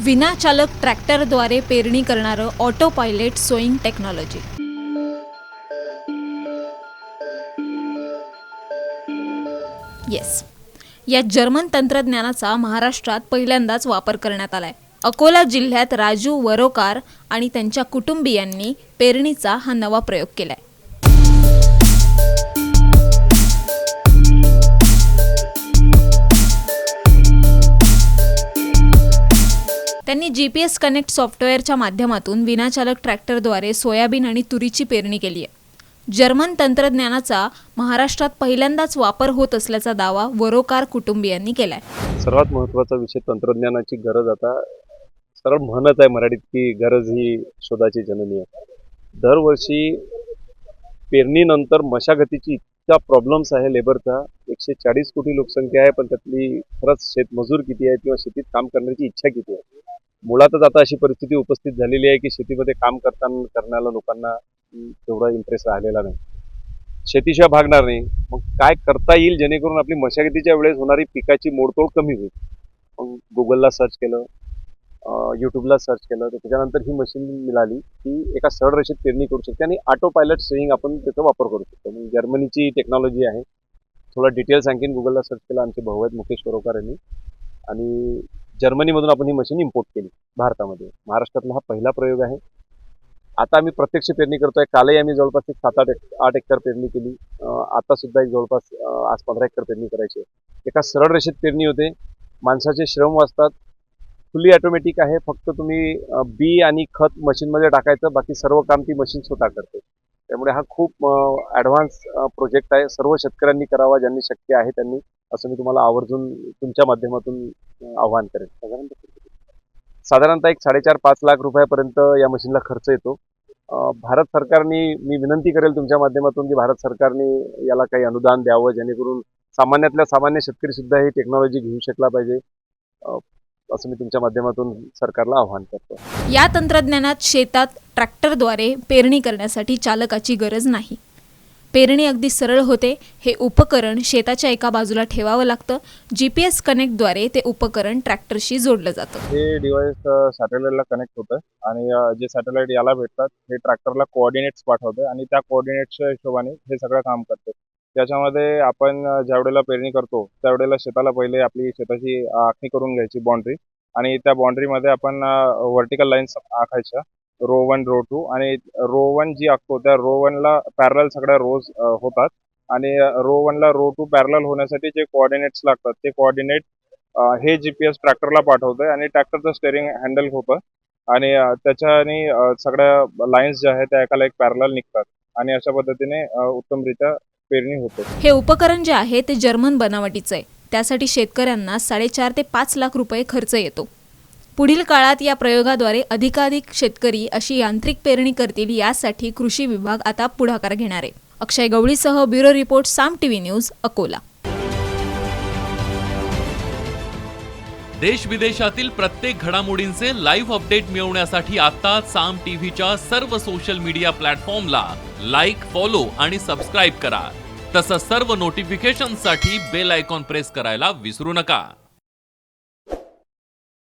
विनाचालक ट्रॅक्टरद्वारे पेरणी करणारं auto pilot sowing technology. Yes, या जर्मन तंत्रज्ञानाचा महाराष्ट्रात पहिल्यांदाच वापर करण्यात आलाय. अकोला जिल्ह्यात राजू वरोकार आणि त्यांच्या कुटुंबियांनी पेरणीचा हा नवा प्रयोग केलाय. त्यांनी GPS कनेक्ट सॉफ्टवेअरच्या माध्यमातून विनाचालक ट्रॅक्टरद्वारे सोयाबीन आणि तुरीची पेरणी केली आहे. जर्मन तंत्रज्ञानाचा महाराष्ट्रात पहिल्यांदाच वापर होत असल्याचा दावा वरोकार कुटुंबियांनी केलाय. सर्वात महत्त्वाचा विषय तंत्रज्ञानाची गरज. आता सरळ म्हणत आहे मराठीत की गरज ही शोधाची जननी आहे. दरवर्षी पेरणीनंतर मशागतीची इतका प्रॉब्लेम्स आहे लेबरचा. 140 कोटी लोकसंख्या आहे, पण त्यातली खरंच शेतमजूर किती आहेत किंवा शेतीत काम करण्याची इच्छा किती आहे. मुळातच आता अशी परिस्थिती उपस्थित झालेली आहे की शेतीमध्ये काम करण्याला लोकांना तेवढा इंटरेस्ट राहिलेला नाही. शेतीशिवाय भागणार नाही. मग काय करता येईल जेणेकरून आपली मशागतीच्या वेळेस होणारी पिकाची मोडतोड कमी होईल. मग गुगलला सर्च केलं, यूट्यूबला सर्च केलं, तर त्याच्यानंतर ही मशीन मिळाली की एका सरळ रेषेत पेरणी करू शकते आणि ऑटो पायलट स्विंग आपण त्याचा वापर करू शकतो. मग जर्मनीची टेक्नॉलॉजी आहे. थोडा डिटेल्स आणखीन गुगलला सर्च केला. आमचे भाऊ आहेत मुकेश वरोकार यांनी, आणि जर्मनीमधून आपण ही मशीन इम्पोर्ट केली भारतामध्ये. महाराष्ट्रातला हा पहिला प्रयोग आहे. आता आम्ही प्रत्यक्ष पेरणी करतोय. कालही आम्ही जवळपास 7-8 एकर पेरणी केली. आता सुद्धा एक जवळपास आज 15 एकर पेरणी करायची आहे. एका सरळ रेषेत पेरणी होते. माणसाचे श्रम वाचतात. फुल्ली ऑटोमॅटिक आहे. फक्त तुम्ही बी आणि खत मशीनमध्ये टाकायचं, बाकी सर्व काम ती मशीन स्वतः करते. त्यामुळे हा खूप ॲडव्हान्स प्रोजेक्ट आहे. सर्व शेतकऱ्यांनी करावा, ज्यांनी शक्य आहे त्यांनी, असं मी तुम्हाला आवर्जून तुमच्या माध्यमातून आवाहन करेन. साधारणतः एक 4.5-5 लाख रुपयापर्यंत या मशीनला खर्च येतो. भारत सरकारने, मी विनंती करेल तुमच्या माध्यमातून की भारत सरकारने याला काही अनुदान द्यावं, जेणेकरून सामान्यातल्या सामान्य शेतकरी सुद्धा ही टेक्नॉलॉजी घेऊ शकला पाहिजे, असं मी तुमच्या माध्यमातून सरकारला आवाहन करतो. या तंत्रज्ञानात शेतात ट्रॅक्टरद्वारे पेरणी करण्यासाठी चालकाची गरज नाही. पेरणी अगदी सरळ होते. हे उपकरण शेताच्या एका बाजूला ठेवावं लागतं. GPS कनेक्टद्वारे ते उपकरण ट्रॅक्टरशी जोडलं जातं. हे डिव्हाइस सॅटेलाइटला कनेक्ट होतं आणि जे सॅटेलाइट याला भेटतात हे ट्रॅक्टरला कोऑर्डिनेट्स पाठवतं आणि त्या कोऑर्डिनेट्सच्या हिशोबाने हे सगळं काम करते. त्याच्यामध्ये आपण ज्यावेळेला पेरणी करतो त्यावेळेला शेताला पहिले आपली शेताची आखणी करून घ्यायची, बाउंड्री, आणि त्या बाउंड्रीमध्ये आपण व्हर्टिकल लाईन्स आखायच्या, रो 1 रो 2, आणि रो 1 जी आखतो त्या रो 1ला पॅरलल सगळ्या रोज होतात, आणि रो 1ला रो 2 पॅरलल होण्यासाठी जे कोऑर्डिनेट्स लागतात ते कोऑर्डिनेट हे GPS ट्रॅक्टरला पाठवतंय आणि ट्रॅक्टरचं स्टेअरिंग हँडल होतं आणि त्याच्याने सगळ्या लाईन्स ज्या आहेत त्या एकाला एक पॅरलल निघतात आणि अशा पद्धतीने उत्तमरित्या पेरणी होते. हे उपकरण जे आहे ते जर्मन बनावटीचं आहे. त्यासाठी शेतकऱ्यांना 4.5 ते 5 लाख रुपये खर्च येतो. पुढील काळात या प्रयोगाद्वारे अधिकाधिक शेतकरी अशी यांत्रिक पेरणी करतील, यासाठी कृषी विभाग आता पुढाकार घेणार आहे. अक्षय गवळीसह ब्युरो रिपोर्ट, साम टीव्ही न्यूज, अकोला. देश विदेशातील प्रत्येक घडामोडींचे लाईव्ह अपडेट मिळवण्यासाठी आता साम टीव्हीच्या सर्व सोशल मीडिया प्लॅटफॉर्मला लाईक, फॉलो आणि सबस्क्राईब करा. तसंच सर्व नोटिफिकेशनसाठी बेल आयकॉन प्रेस करायला विसरू नका.